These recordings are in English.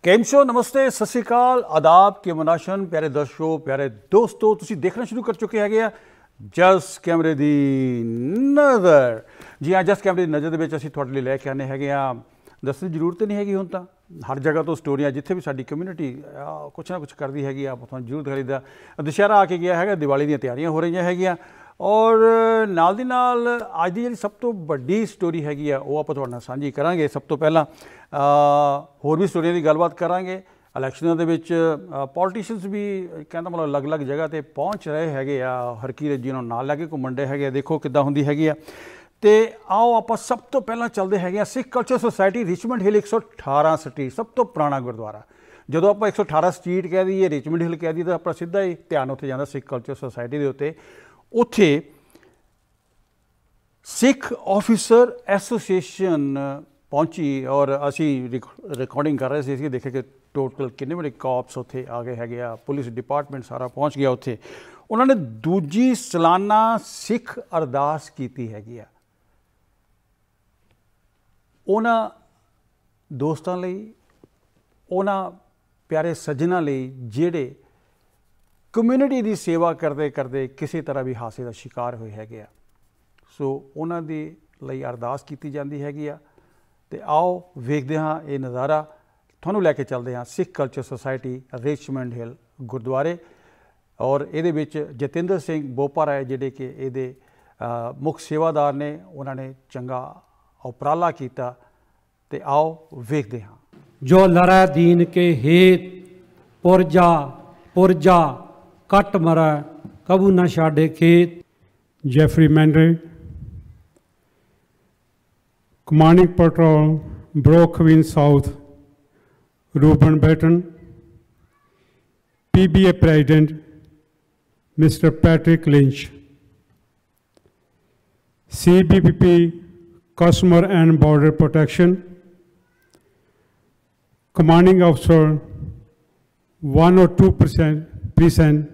केम show नमस्ते सत श्री अकाल आदाब के मनाशन प्यारे दर्शकों प्यारे दोस्तों तुसी देखना शुरू कर चुके हैं जस कैमरे दी नज़र। जी हाँ, जस कैमरे दी नज़र दे विच असीं तुहाडे लई लै के आने हैगे आ। दस्सण दी जरूरत नहीं हैगी हुण तां हर जगह तो स्टोरियां जिथे भी साडी कम्यूनिटी कुछ ना कुछ करती हैगी आ तुहानूं जरूर दिखाई दा। दशहरा आके गया है, दिवाली दी तैयारियां हो रही हैगियां और नाल दी नाल अज दी जिहड़ी सब तो वड्डी स्टोरी हैगी आ वो आपां तुहाडे नाल सांझी करांगे। सब तो पहलां होर भी स्टोरियां दी गलबात करांगे। इलैक्शनां दे विच पॉलिटिशियंस भी कहंदा मतलब अलग अलग जगह ते पहुँच रहे हैगे आ, हरकी जिन्हों नाल लैके घुमण डे हैगे। देखो किद्दां हुंदी हैगी आ। तो आओ आप सब तो पहला चलते हैं Sikh culture society Richmond Hill 118 street, सब तो पुराना गुरुद्वारा। जो आप 118 स्ट्रीट कह दीए रिचमंड हिल कह दी तो आप सीधा ही ध्यान उत्थे जाता सिख कल्चर सोसाइटी के उत्ते। उत्थे सिख ऑफिसर एसोसीएशन पहुंची और असी रिकॉर्डिंग कर रहे थे, देखे कि टोटल कितने बड़े कॉप्स उत्थे आ गए है, पुलिस डिपार्टमेंट सारा पहुंच गया उत्थे। उन्होंने दूजी सालाना सिख अरदास की हैगी आ। उन्हां दोस्तां लई, उन्हां प्यारे सज्जनां लई जिहड़े कम्यूनिटी की सेवा करते करते किसी तरह भी हादसे का शिकार होए हैगे आ। सो उन्हां दे लई अरदास की जाती हैगी आ। ते आओ वेखदे हाँ ये नज़ारा, तुहानूं लैके चलते हाँ Sikh culture society Richmond Hill गुरुद्वारे। और ये जतिंदर सिंह बोपा राय जिहड़े कि ये मुख सेवादार ने, उन्होंने चंगा उपराला किया। ते आओ वेखदे हाँ। जो लड़ै दीन के हेत पुरजा पुरजा कट मरै कबू न छाड़े खेत। Jeffrey Mandre, commanding patrol Brookvin South, Ruben Batten, PBA President Mr. Patrick Lynch, CBPP Customer and Border Protection, Commanding Officer 102% Precinct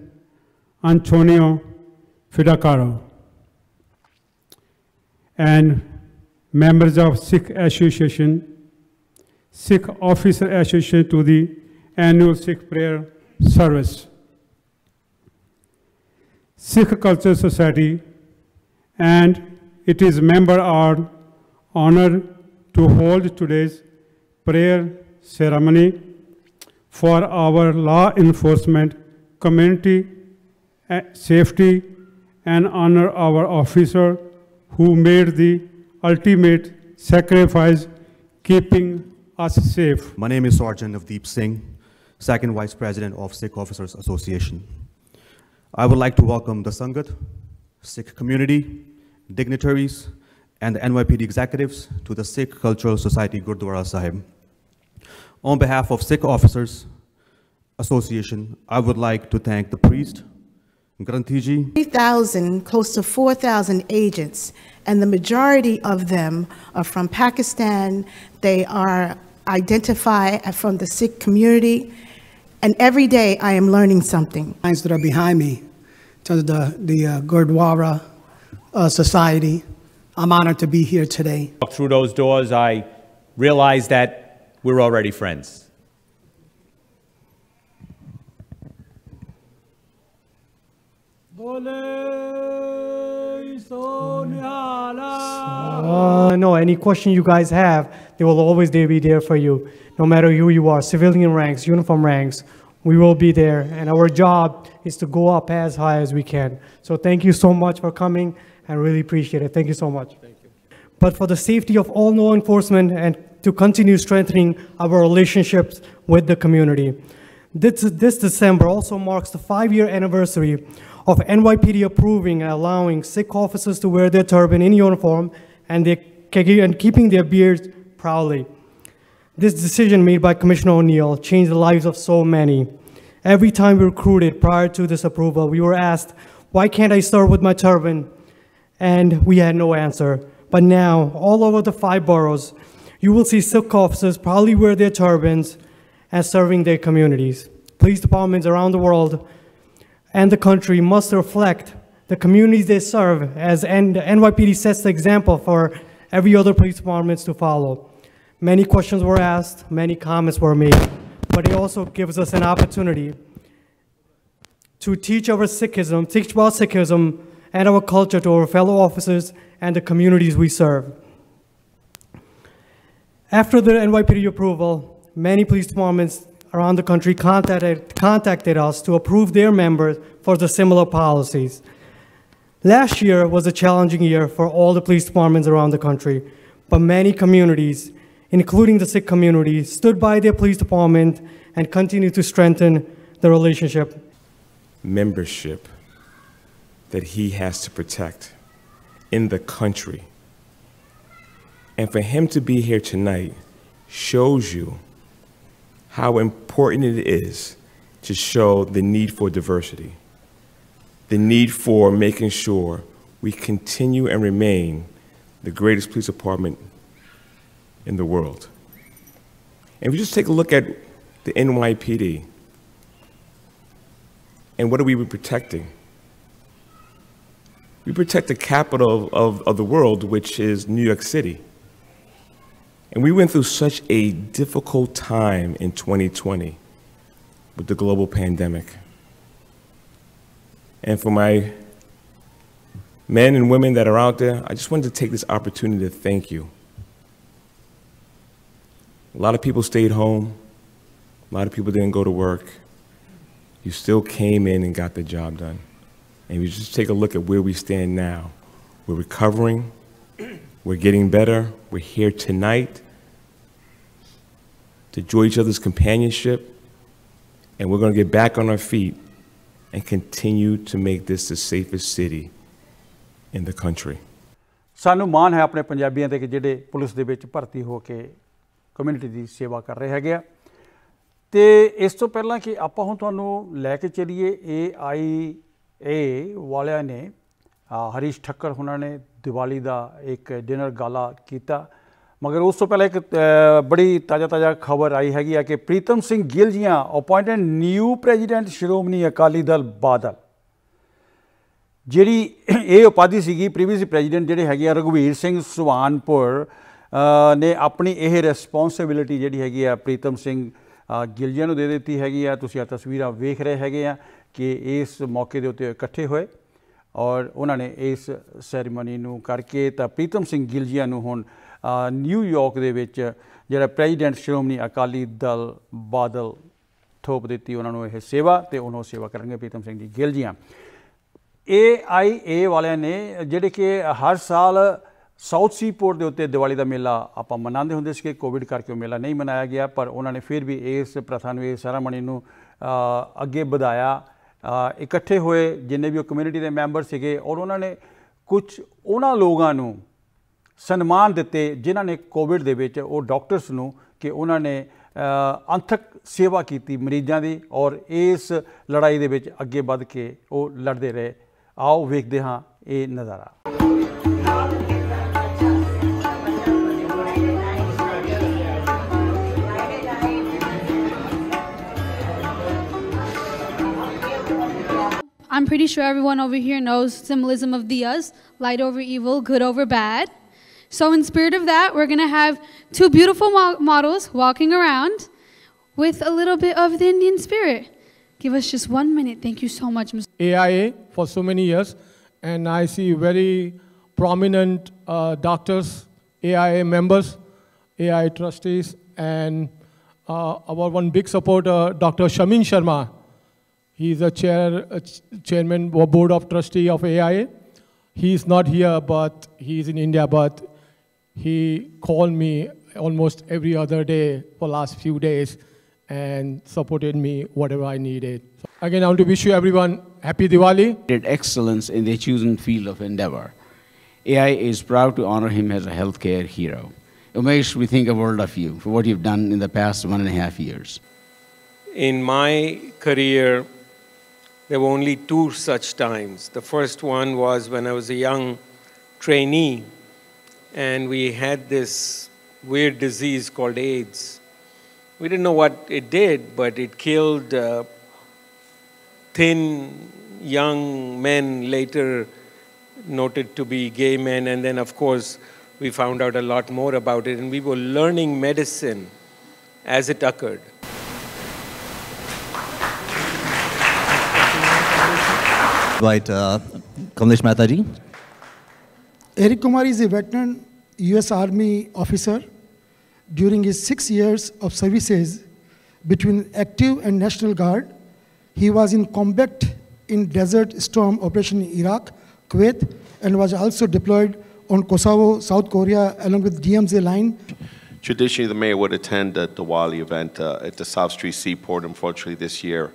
Antonio Fidacaro, and members of Sikh Association, Sikh Officer Association to the annual Sikh prayer service. Sikh Culture Society and its members are honored to hold today's prayer ceremony for our law enforcement community safety and honor our officer who made the ultimate sacrifice keeping us safe. My name is Sergeant Navdeep Singh, Second Vice President of Sikh Officers Association. I would like to welcome the Sangat, Sikh community, dignitaries, and the NYPD executives to the Sikh Cultural Society Gurdwara Sahib. On behalf of Sikh Officers Association, I would like to thank the priest, Grantiji. 3,000, close to 4,000 agents, and the majority of them are from Pakistan. They are identified from the Sikh community, and every day I am learning something. Lines that are behind me, to the Gurdwara Society. I'm honored to be here today. Through those doors, I realized that we're already friends. No, any question you guys have, they will always be there for you. No matter who you are, civilian ranks, uniform ranks, we will be there. And our job is to go up as high as we can. So thank you so much for coming. I really appreciate it. Thank you so much. Thank you. But for the safety of all law enforcement and to continue strengthening our relationships with the community. This December also marks the 5-year anniversary of NYPD approving and allowing Sikh officers to wear their turban in uniform and keeping their beards proudly. This decision made by Commissioner O'Neill changed the lives of so many. Every time we recruited prior to this approval, we were asked, why can't I start with my turban? And we had no answer. But now, all over the 5 boroughs, you will see Sikh officers proudly wear their turbans and serving their communities. Police departments around the world and the country must reflect the communities they serve, and the NYPD sets the example for every other police department to follow. Many questions were asked, many comments were made, but it also gives us an opportunity to teach about Sikhism and our culture to our fellow officers and the communities we serve. After the NYPD approval, many police departments around the country contacted us to approve their members for the similar policies. Last year was a challenging year for all the police departments around the country, but many communities, including the Sikh community, stood by their police department and continued to strengthen the relationship. Membership that he has to protect in the country. And for him to be here tonight shows you how important it is to show the need for diversity, the need for making sure we continue and remain the greatest police department in the world. And if you just take a look at the NYPD, and what are we protecting? We protect the capital of the world, which is New York City. And we went through such a difficult time in 2020 with the global pandemic. And for my men and women that are out there, I just wanted to take this opportunity to thank you. A lot of people stayed home. A lot of people didn't go to work. You still came in and got the job done. And if you just take a look at where we stand now, we're recovering, we're getting better, we're here tonight to enjoy each other's companionship, and we're going to get back on our feet and continue to make this the safest city in the country. ਸਾਨੂੰ ਮਾਣ ਹੈ ਆਪਣੇ ਪੰਜਾਬੀਆਂ ਦੇ ਕਿ ਜਿਹੜੇ police ਦੇ ਵਿੱਚ ਭਰਤੀ ਹੋ ਕੇ ਕਮਿਊਨਿਟੀ ਦੀ ਸੇਵਾ ਕਰ ਰਹੇ ਹੈਗੇ ਆ ਤੇ ਇਸ ਤੋਂ ਪਹਿਲਾਂ ਕਿ ਆਪਾਂ ਹੁਣ ਤੁਹਾਨੂੰ ਲੈ ਕੇ ਚੱਲੀਏ AIA ਵਾਲਿਆਂ ਨੇ ਹਰੀਸ਼ ਠੱਕਰ ਉਹਨਾਂ ਨੇ ਦੀਵਾਲੀ ਦਾ ਇੱਕ ਡਿਨਰ ਗਾਲਾ ਕੀਤਾ मगर उस तो पहले एक बड़ी ताज़ा खबर आई हैगी है कि प्रीतम सिंह गिल जी अपॉइंटेड न्यू प्रेजिडेंट श्रोमणी अकाली दल बादल जी ये उपाधि सी प्रीवियस प्रेजिडेंट जोड़े है रघुवीर सिंह सुहानपुर ने अपनी यह रिस्पोंसिबिलिटी जी हैगी प्रीतम सिंह गिल जी दे दी हैगी तुसीं तस्वीर वेख रहे हैं कि इस मौके के उत्ते इकट्ठे होए और उन्होंने इस सैरेमनी करके तो प्रीतम सिंह गिल जी हुण न्यूयॉर्क दे विच जिहड़ा प्रेजिडेंट श्रोमणी अकाली दल बादल थोप दी उन्होंने यह सेवा तो उन्होंने सेवा करेंगे प्रीतम सिंह जी गिल जी AIA वाले ने जिहड़े कि हर साल साउथ सीपोर्ट के उत्ते दिवाली का मेला आप मनाते होंगे कि कोविड करके मेला नहीं मनाया गया पर उन्होंने फिर भी इस प्रथा इस सैरेमनी अगे बढ़ाया इकट्ठे हुए जिन्हें भी कम्यूनिटी के मैंबर से और उन्होंने कुछ उन्होंने लोगों सन्मान दिते जिन्हों ने कोविड दे विच वो डॉक्टर्स नूं कि उन्होंने अंथक सेवा की मरीजों की और इस लड़ाई दे विच अगे बढ़ के वो लड़ते रहे। आओ वेखते हाँ ये नज़ारा। I'm pretty sure everyone over here knows symbolism of diyas, light over evil, good over bad. So in spirit of that, we're going to have two beautiful models walking around with a little bit of the Indian spirit. Give us just 1 minute. Thank you so much, Mr. AIA for so many years, and I see very prominent doctors, AIA members, AIA trustees, and our one big supporter, Dr. Shamin Sharma. He's a chairman or board of trustee of AIA. He's not here, but he's in India, but he called me almost every other day for last few days and supported me whatever I needed. So again, I want to wish you everyone happy Diwali. Did excellence in their chosen field of endeavor. AIA is proud to honor him as a healthcare hero. Umesh, we think a world of you for what you've done in the past 1.5 years. In my career, there were only 2 such times. The first one was when I was a young trainee and we had this weird disease called AIDS. We didn't know what it did, but it killed thin young men, later noted to be gay men, and then of course we found out a lot more about it, and we were learning medicine as it occurred. Right, Kamlesh Mehta ji. Eric Kumar is a veteran US Army officer. During his 6 years of services between active and National Guard, he was in combat in Desert Storm operation in Iraq, Kuwait, and was also deployed on Kosovo, South Korea, along with DMZ line. Traditionally, the mayor would attend the Diwali event at the South Street Seaport. Unfortunately, this year,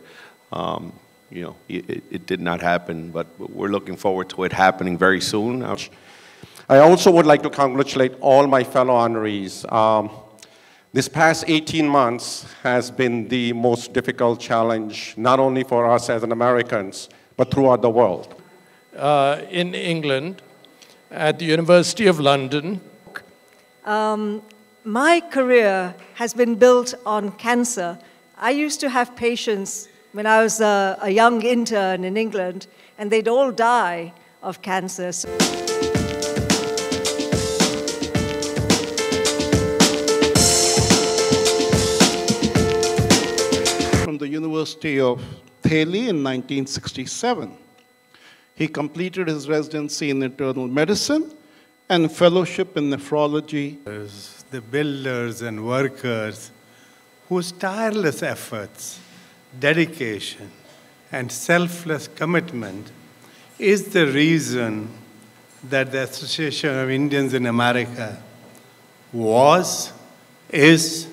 it did not happen, but we're looking forward to it happening very soon. I also would like to congratulate all my fellow honorees. This past 18 months has been the most difficult challenge, not only for us as Americans, but throughout the world. In England, at the University of London. My career has been built on cancer. I used to have patients when I was a young intern in England, and they'd all die of cancer. From the University of Delhi in 1967. He completed his residency in internal medicine and fellowship in nephrology. The builders and workers whose tireless efforts, dedication, and selfless commitment is the reason that the Association of Indians in America was, is,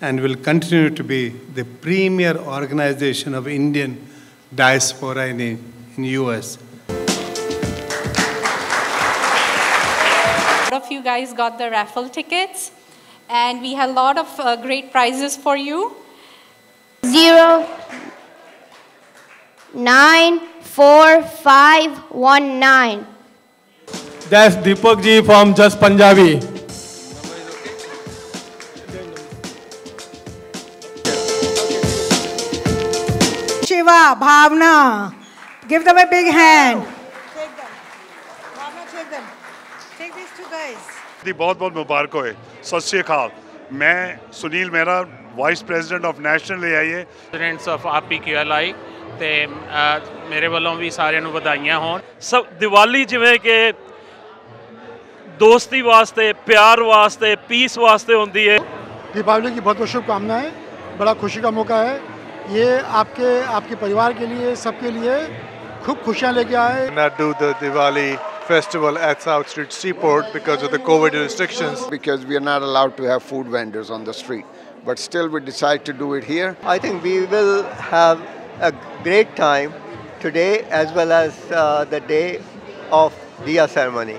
and will continue to be the premier organization of Indian diaspora in US. A lot of you guys got the raffle tickets, and we had a lot of great prizes for you. 094519. That's Deepak ji from Jus Punjabi. Shiva, Bhavna, give them a big hand. Take them. Bhavna, take them. Take these two guys. बहुत बहुत मुबारक होए सत श्री अकाल मैं Sunil Mehra vice president of national AIA students of RPQLI ਤੇ ਮੇਰੇ ਵੱਲੋਂ ਵੀ ਸਾਰਿਆਂ ਨੂੰ ਵਧਾਈਆਂ ਹੋਣ ਸਭ ਦੀਵਾਲੀ ਜਿਵੇਂ ਕਿ ਦੋਸਤੀ ਵਾਸਤੇ प्यार वास्ते पीस वास्ते होती है दीपावली की बहुत बहुत शुभकामनाएं बड़ा खुशी का मौका है ये आपके परिवार के लिए सबके लिए खूब खुशियां लेके आए Not do the Diwali festival at South Street Seaport because of the COVID restrictions. Because we are not allowed to have food vendors on the street. But still we decide to do it here. I think we will have a great time today as well as the day of Diya ceremony.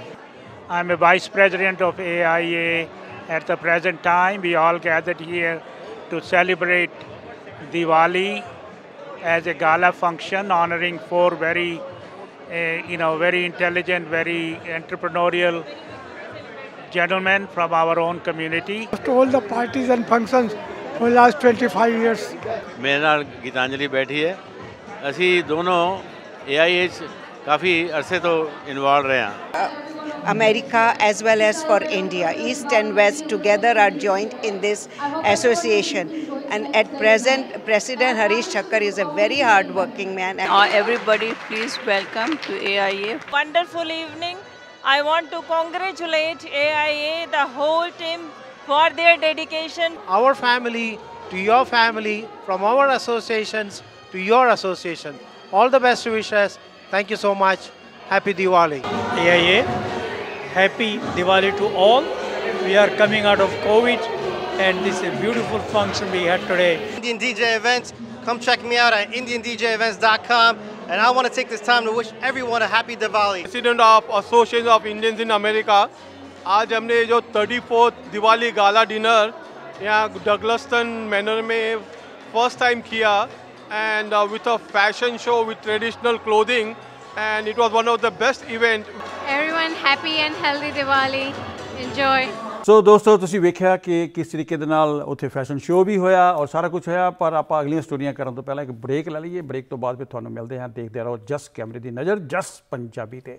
I'm a vice president of AIA. At the present time, we all gathered here to celebrate Diwali as a gala function honoring four very intelligent, very entrepreneurial gentlemen from our own community. To all the parties and functions for the last 25 years. मेरे नाल गीतांजलि बैठी है ਅਸੀਂ ਦੋਨੋਂ AIA 'ਚ ਕਾਫੀ ਅਰਸੇ ਤੋਂ involve ਰਹੇ ਹਾਂ America as well as for India. East and West together are joined in this association. And at present, President Harish Thakkar is a very hard-working man. Everybody, please welcome to AIA. Wonderful evening. I want to congratulate AIA, the whole team, for their dedication. Our family to your family, from our associations to your association. All the best wishes. Thank you so much. Happy Diwali. AIA, happy Diwali to all. We are coming out of COVID and this is a beautiful function we had today. Indian DJ events. Come check me out at indiandjevents.com. And I want to take this time to wish everyone a happy Diwali. President of Association of Indians in America. आज हमने जो 34th Diwali gala dinner यहाँ डगलस्टन manner में first time किया and with a fashion show with traditional clothing and it was one of the best event. Everyone happy and healthy Diwali. Enjoy. ਸੋ ਦੋਸਤੋ ਤੁਸੀਂ ਵੇਖਿਆ ਕਿ ਕਿਸ ਤਰੀਕੇ ਦੇ ਨਾਲ ਉੱਥੇ ਫੈਸ਼ਨ ਸ਼ੋਅ ਵੀ ਹੋਇਆ ਔਰ ਸਾਰਾ ਕੁਝ ਹੋਇਆ ਪਰ ਆਪਾਂ ਅਗਲੀਆਂ ਸਟੋਰੀਆਂ ਕਰਨ ਤੋਂ ਪਹਿਲਾਂ ਇੱਕ ਬ੍ਰੇਕ ਲੈ ਲਈਏ ਬ੍ਰੇਕ ਤੋਂ ਬਾਅਦ ਫਿਰ ਤੁਹਾਨੂੰ ਮਿਲਦੇ ਹਾਂ ਦੇਖਦੇ ਰਹੋ ਜਸ ਕੈਮਰੇ ਦੀ ਨਜ਼ਰ ਜਸ ਪੰਜਾਬੀ ਤੇ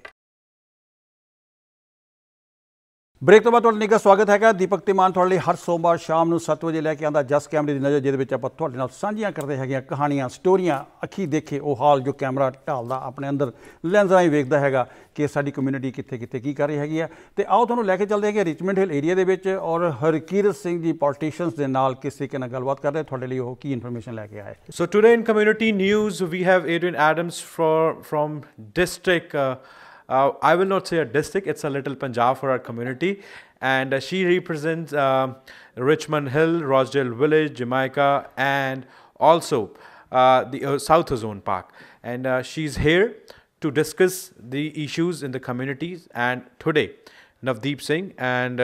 ਬ੍ਰੇਕ ਤੋਂ ਬਾਅਦ ਤੁਹਾਡਾ ਨਿੱਘਾ ਸਵਾਗਤ ਹੈਗਾ। ਦੀਪਕ ਤਿਮਾਨ ਤੁਹਾਡੇ ਲਈ ਹਰ ਸੋਮਵਾਰ ਸ਼ਾਮ ਨੂੰ 7 ਵਜੇ ਲੈ ਕੇ ਆਉਂਦਾ ਜਸ ਕੈਮਰੇ ਦੀ ਨਜ਼ਰ, ਜਿਹਦੇ ਵਿੱਚ ਆਪਾਂ ਤੁਹਾਡੇ ਨਾਲ ਸਾਂਝੀਆਂ ਕਰਦੇ ਹੈਗੇ ਕਹਾਣੀਆਂ, ਸਟੋਰੀਆਂ, ਅੱਖੀ ਦੇਖੇ ਉਹ ਹਾਲ ਜੋ ਕੈਮਰਾ ਢਾਲਦਾ ਆਪਣੇ ਅੰਦਰ ਲੈਂਸ ਰਾਹੀਂ ਵੇਖਦਾ ਹੈਗਾ ਕਿ ਸਾਡੀ ਕਮਿਊਨਿਟੀ ਕਿੱਥੇ ਕਿੱਥੇ ਕੀ ਕਰ ਰਹੀ ਹੈਗੀ ਆ। ਤੇ ਆਓ ਤੁਹਾਨੂੰ ਲੈ ਕੇ ਚੱਲਦੇ ਹੈਗੇ ਰਿਚਮੰਡ ਹਿੱਲ ਏਰੀਆ ਦੇ ਵਿੱਚ, ਔਰ ਹਰਕੀਰਤ ਸਿੰਘ ਜੀ ਪੋਲੀਟੀਸ਼ੀਅਨਸ ਦੇ ਨਾਲ ਕਿਸ ਤਰੀਕੇ ਨਾਲ ਗੱਲਬਾਤ ਕਰਦੇ ਤੁਹਾਡੇ ਲਈ ਉਹ ਕੀ ਇਨਫੋਰਮੇਸ਼ਨ ਲੈ ਕੇ ਆਏ। So today in community news we have Adrian Adams from district. I will not say a district, it's a little Punjab for our community, and she represents Richmond Hill, Rochdale Village, Jamaica, and also the South Zone Park, and she's here to discuss the issues in the communities. And today Navdeep Singh and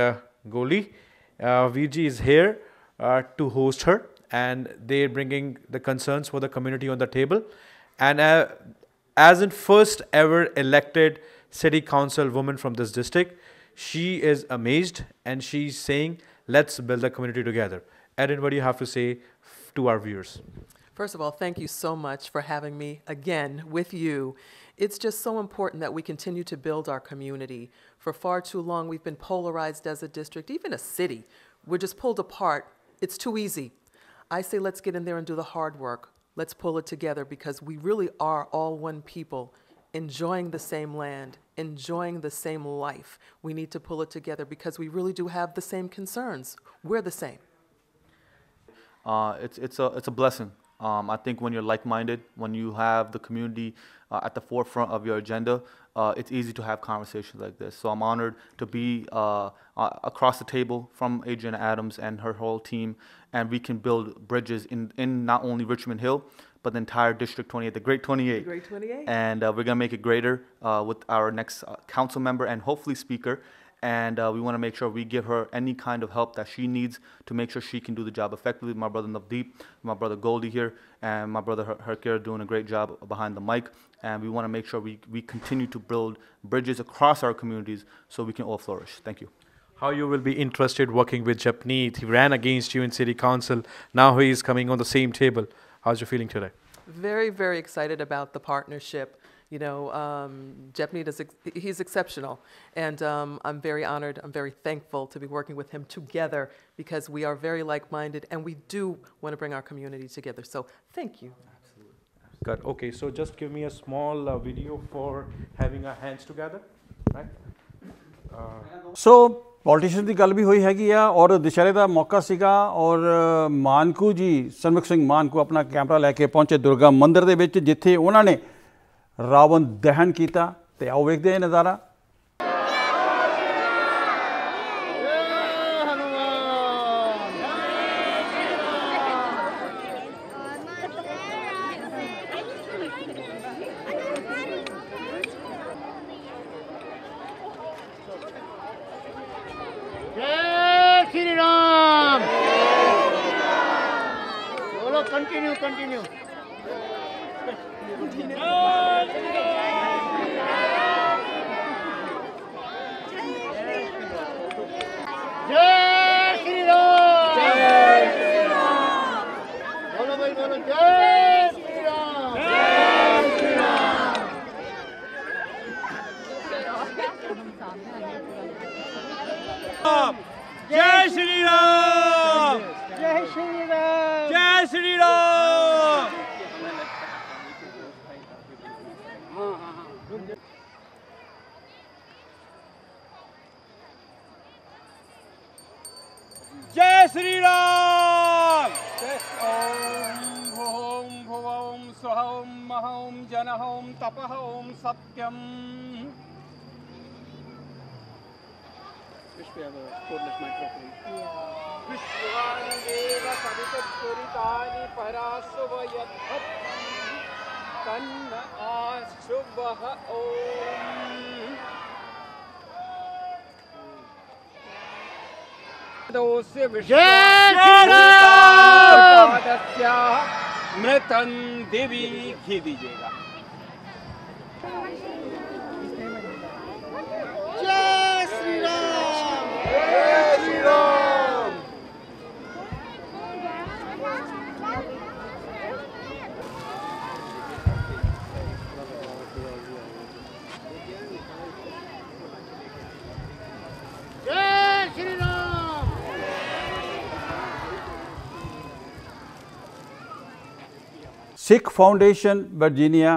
Goli Virji is here to host her, and they're bringing the concerns for the community on the table. And as in first ever elected city council woman from this district, she is amazed and she's saying, let's build the community together. Erin, what do you have to say to our viewers? First of all, thank you so much for having me again with you. It's just so important that we continue to build our community. For far too long, we've been polarized as a district, even a city. We're just pulled apart. It's too easy. I say let's get in there and do the hard work. Let's pull it together, because we really are all one people, enjoying the same land, enjoying the same life. We need to pull it together because we really do have the same concerns. We're the same. It's a blessing. I think when you're like-minded, when you have the community at the forefront of your agenda, it's easy to have conversations like this. So I'm honored to be across the table from Adrian Adams and her whole team, and we can build bridges in not only Richmond Hill, but the entire District 28, the Great 28. The Great 28. And we're going to make it greater with our next council member and hopefully speaker. And we want to make sure we give her any kind of help that she needs to make sure she can do the job effectively. My brother Navdeep, my brother Goldie here, and my brother Harkir are doing a great job behind the mic. And we want to make sure we continue to build bridges across our communities so we can all flourish. Thank you. How you will be interested working with Japneet? He ran against you in city council. Now he is coming on the same table. How's you feeling today? Very, very excited about the partnership. You know, Japneet he's exceptional, and I'm very honored, I'm very thankful to be working with him together, because we are very like-minded and we do want to bring our community together. So thank you. Absolutely. Good. Okay, so just give me a small video for having our hands together, right? So politician ਦੀ ਗੱਲ ਵੀ ਹੋਈ ਹੈਗੀ ਆ, ਔਰ ਦੁਸ਼ਹਿਰੇ ਦਾ ਮੌਕਾ ਸੀਗਾ, ਔਰ ਮਾਨਕੂ ਜੀ ਸਰਮੁਖ ਸਿੰਘ ਮਾਨਕੂ ਆਪਣਾ ਕੈਮਰਾ ਲੈ ਕੇ ਪਹੁੰਚੇ ਦੁਰਗਾ ਮੰਦਿਰ ਦੇ ਵਿੱਚ, ਜਿੱਥੇ ਉਹਨਾਂ ਨੇ ਰਾਵਣ ਦਹਨ ਕੀਤਾ। ਤੇ ਆਓ ਵੇਖਦੇ ਹਾਂ ਨਜ਼ਾਰਾ। Continue. जय श्री राम, जय श्री राम, जय श्री राम। जय श्री राम। ओम भूम भुवं स्वहं महं जनहं तपहं सत्यम। विश्वान्देव सवितुरितानि पराशुभयद्धत् तन्न आशुभः ओम। दोस्य विश्वास्य मृतं दिवि घी दीजिएगा। जय श्री राम, जय श्री राम। जय सिख फाउंडेशन वर्जीनिया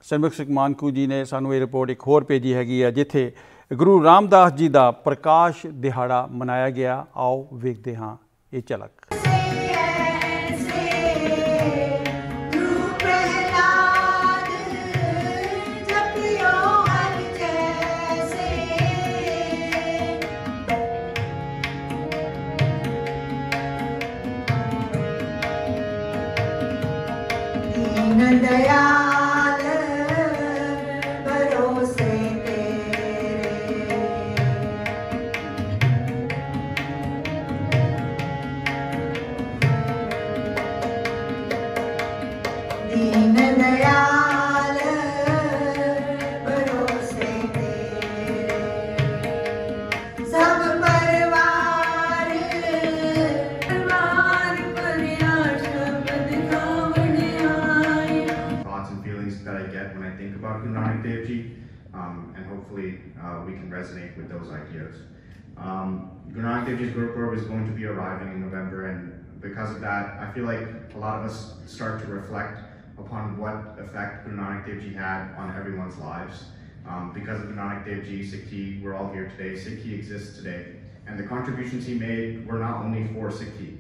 सन्मुख सिंह मानकू जी ने सानू ये रिपोर्ट एक होर भेजी हैगी है जिथे गुरु रामदास जी का प्रकाश दिहाड़ा मनाया गया। आओ वेखते हाँ ये झलक। दयाल भरोसे तेरे, दीन दयाल भरोसे तेरे, सब परिवार परिया शब्द गावण आए। Thoughts and feelings that I get when I think about Guru Nanak Dev Ji, and hopefully we can resonate with those ideas. Guru Nanak Dev Ji's Gurpurab is going to be arriving in November, and because of that, I feel like a lot of us start to reflect upon what effect Guru Nanak Dev Ji had on everyone's lives. Because of Guru Nanak Dev Ji, Sikhi, we're all here today. Sikhi exists today, and the contributions he made were not only for Sikhi.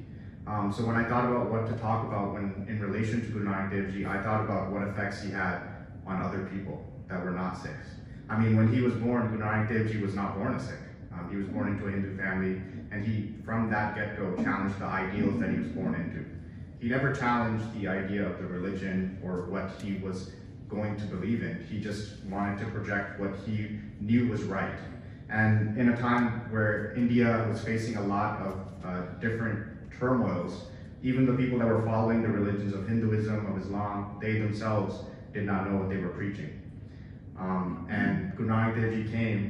So when I thought about what to talk about when in relation to Guru Nanak Dev Ji, I thought about what effects he had on other people that were not Sikhs. I mean, when he was born, Guru Nanak Dev Ji was not born a Sikh. He was born into a Hindu family, and he, from that get-go, challenged the ideals that he was born into. He never challenged the idea of the religion or what he was going to believe in. He just wanted to project what he knew was right. And in a time where India was facing a lot of different turmoils, even the people that were following the religions of Hinduism, of Islam, they themselves did not know what they were preaching. And Guru Nanak Dev Ji came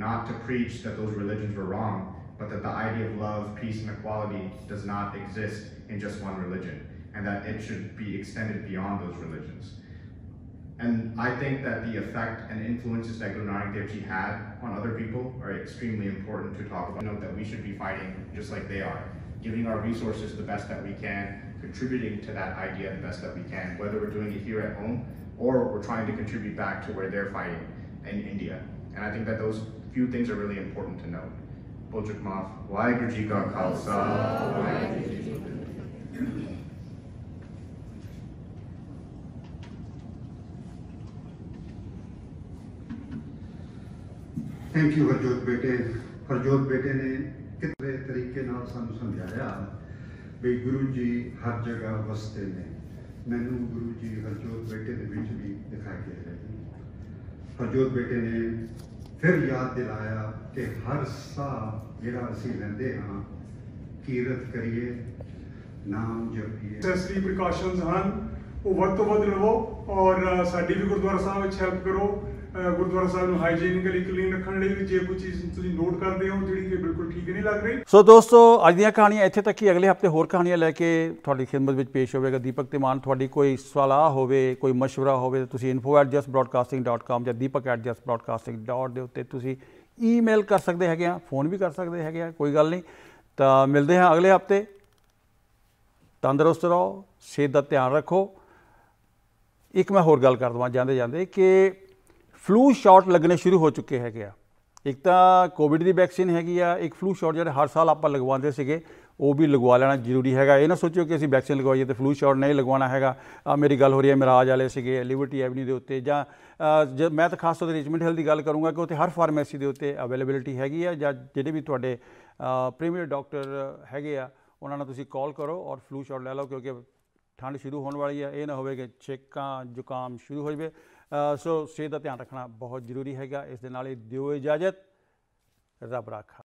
not to preach that those religions were wrong, but that the idea of love, peace, and equality does not exist in just one religion, and that it should be extended beyond those religions. And I think that the effect and influences that Guru Nanak Dev Ji had on other people are extremely important to talk about. Note that we should be fighting just like they are, giving our resources the best that we can, contributing to that idea the best that we can, whether we're doing it here at home or we're trying to contribute back to where they're fighting in India. And I think that those few things are really important to note. Bolchuk Maaf, Waheguru Ji Ka Khalsa, Waheguru Ji Ki Fateh. Thank you Harjot बेटे। हरजोत बेटे ने कितने तरीके नाल सानू समझाया भी गुरु जी हर जगह वसते ने। मैनू गुरु जी हरजोत बेटे दे विच भी दिखाई दे रहे। हरजोत बेटे ने फिर याद दिलाया कि हर साह जिहड़ा असीं लैंदे हां कीरत करिए, नाम जपिए। नेसेसरी प्रिकॉशनस ਹਨ ਉਹ ਵੱਧ ਤੋਂ ਵੱਧ ਲਵੋ ਔਰ ਸਾਡੀ ਵੀ ਗੁਰਦੁਆਰਾ ਸਾਹਿਬ ਵਿੱਚ ਹੈਲਪ ਕਰੋ। ਗੁਰਦੁਆਰਾ ਸਾਹਿਬ ਨੂੰ ਹਾਈਜੀਨਿਕਲੀ ਕਲੀਨ ਰੱਖਣ ਲਈ ਵੀ ਜੇ ਕੋਈ ਚੀਜ਼ ਤੁਸੀਂ ਨੋਟ ਕਰਦੇ ਹੋ ਜਿਹੜੀ ਕਿ ਬਿਲਕੁਲ ਠੀਕ ਨਹੀਂ ਲੱਗ ਰਹੀ। ਸੋ ਦੋਸਤੋ ਅੱਜ ਦੀਆਂ ਕਹਾਣੀਆਂ ਇੱਥੇ ਤੱਕ ਹੀ। ਅਗਲੇ ਹਫਤੇ ਹੋਰ ਕਹਾਣੀਆਂ ਲੈ ਕੇ ਤੁਹਾਡੀ ਖਿਦਮਤ ਵਿੱਚ ਪੇਸ਼ ਹੋਵੇਗਾ ਦੀਪਕ ਤਿਮਾਨ। ਤੁਹਾਡੀ ਕੋਈ ਸਲਾਹ ਹੋਵੇ, ਕੋਈ ਮਸ਼ਵਰਾ ਹੋਵੇ, ਤੁਸੀਂ info@justbroadcasting.com ਜਾਂ deepak@justbroadcasting.com ਦੇ ਉੱਤੇ ਤੁਸੀਂ ਈਮੇਲ ਕਰ ਸਕਦੇ ਹੈਗੇ ਆ, ਫੋਨ ਵੀ ਕਰ ਸਕਦੇ ਹੈਗੇ ਆ, ਕੋਈ ਗੱਲ ਨਹੀਂ। ਤਾਂ ਮਿਲਦੇ ਹਾਂ ਅਗਲੇ ਹਫਤੇ। ਤੰਦਰੁਸਤ ਰਹੋ, ਸਿਹਤ ਦਾ ਧਿਆਨ ਰੱਖੋ। ਇੱਕ ਮੈਂ ਹੋਰ ਗੱਲ ਕਰ ਦੇਵਾਂ ਜਾਂਦੇ ਜਾਂਦੇ ਕਿ ਫਲੂ ਸ਼ਾਟ ਲੱਗਣੇ ਸ਼ੁਰੂ ਹੋ ਚੁੱਕੇ ਹੈਗੇ ਆ। ਇੱਕ ਤਾਂ ਕੋਵਿਡ ਦੀ ਵੈਕਸੀਨ ਹੈਗੀ ਆ, ਇੱਕ ਫਲੂ ਸ਼ਾਟ ਜਿਹੜੇ ਹਰ ਸਾਲ ਆਪਾਂ ਲਗਵਾਉਂਦੇ ਸੀਗੇ ਉਹ ਵੀ ਲਗਵਾ ਲੈਣਾ ਜ਼ਰੂਰੀ ਹੈਗਾ। ਇਹ ਨਾ ਸੋਚੋ ਕਿ ਅਸੀਂ ਵੈਕਸੀਨ ਲਗਵਾਈਏ ਅਤੇ ਫਲੂ ਸ਼ਾਟ ਨਹੀਂ ਲਗਵਾਉਣਾ ਹੈਗਾ। ਮੇਰੀ ਗੱਲ ਹੋ ਰਹੀ ਹੈ ਮਿਰਾਜ ਵਾਲੇ ਸੀਗੇ ਲਿਬਰਟੀ ਐਵਨਿਊ ਦੇ ਉੱਤੇ, ਜਾਂ ਮੈਂ ਤਾਂ ਖਾਸ ਤੌਰ 'ਤੇ ਰਿਚਮੰਡ ਹਿੱਲ ਦੀ ਗੱਲ ਕਰੂੰਗਾ ਕਿ ਉੱਥੇ ਹਰ ਫਾਰਮੇਸੀ ਦੇ ਉੱਤੇ ਅਵੇਲੇਬਿਲਿਟੀ ਹੈਗੀ ਆ, ਜਾਂ ਜਿਹੜੇ ਵੀ ਤੁਹਾਡੇ ਪ੍ਰੀਮੀਅਰ ਡਾਕਟਰ ਹੈਗੇ ਆ ਉਹਨਾਂ ਨੂੰ ਤੁਸੀਂ ਕਾਲ ਕਰੋ ਔਰ ਫਲੂ ਸ਼ਾਟ ਲੈ ਲਓ, ਕਿਉਂਕਿ ਠੰਡ ਸ਼ੁਰੂ ਹੋਣ ਵਾਲੀ ਹੈ। ਇਹ ਨਾ ਹੋਵੇ ਕਿ ਛੇਕਾਂ ਜ਼ੁਕਾਮ ਸ਼ੁਰੂ ਹੋ ਜਾਵੇ। ਸੋ ਸਿਹਤ ਦਾ ਧਿਆਨ ਰੱਖਣਾ ਬਹੁਤ ਜ਼ਰੂਰੀ ਹੈਗਾ। ਇਸ ਦੇ ਨਾਲ ਹੀ ਦਿਓ ਇਜਾਜ਼ਤ। ਰੱਬ ਰਾਖਾ।